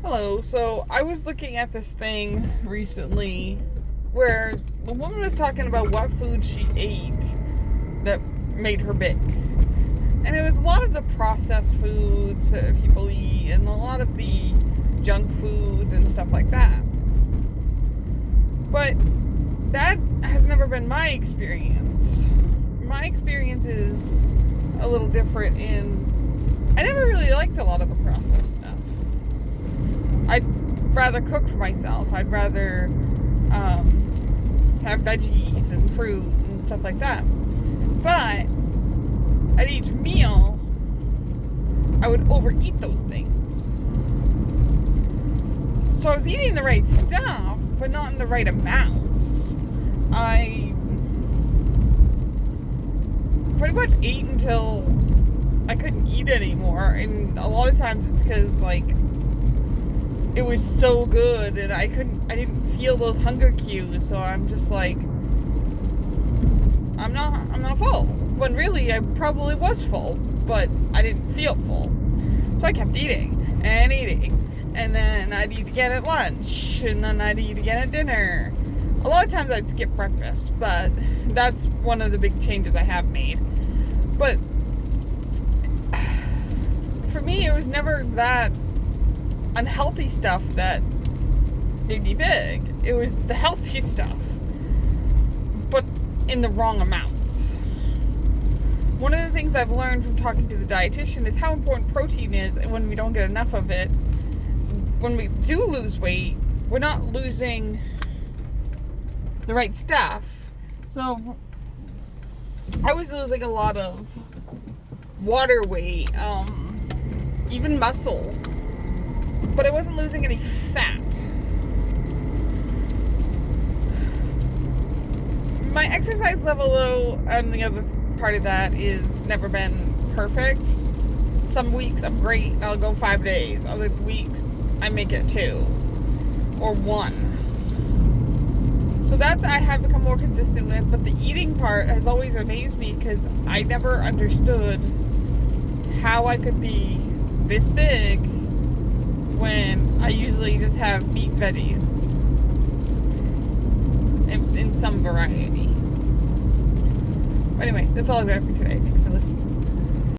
Hello. So I was looking at this thing recently where the woman was talking about what food she ate that made her big. And it was a lot of the processed foods that people eat and a lot of the junk foods and stuff like that. But that has never been my experience. My experience is a little different I never really liked a lot of the processed stuff. I'd rather cook for myself. I'd rather have veggies and fruit and stuff like that. But at each meal, I would overeat those things. So I was eating the right stuff, but not in the right amounts. I pretty much ate until I couldn't eat anymore, and a lot of times it's because it was so good and I didn't feel those hunger cues, so I'm just like, I'm not full, when really I probably was full, but I didn't feel full. So I kept eating and eating, and then I'd eat again at lunch, and then I'd eat again at dinner. A lot of times I'd skip breakfast, but that's one of the big changes I have made. But for me, it was never that unhealthy stuff that made me big. It was the healthy stuff, but in the wrong amounts. One of the things I've learned from talking to the dietitian is how important protein is, and when we don't get enough of it, when we do lose weight, we're not losing the right stuff. So I was losing a lot of water weight, even muscle, but I wasn't losing any fat. My exercise level, though, and the other part of that is never been perfect. Some weeks I'm great, I'll go 5 days. Other weeks I make it 2 or 1. So that's I have become more consistent with, but the eating part has always amazed me because I never understood how I could be this big when I usually just have meat and veggies in some variety. But anyway, that's all I've got for today. Thanks for listening.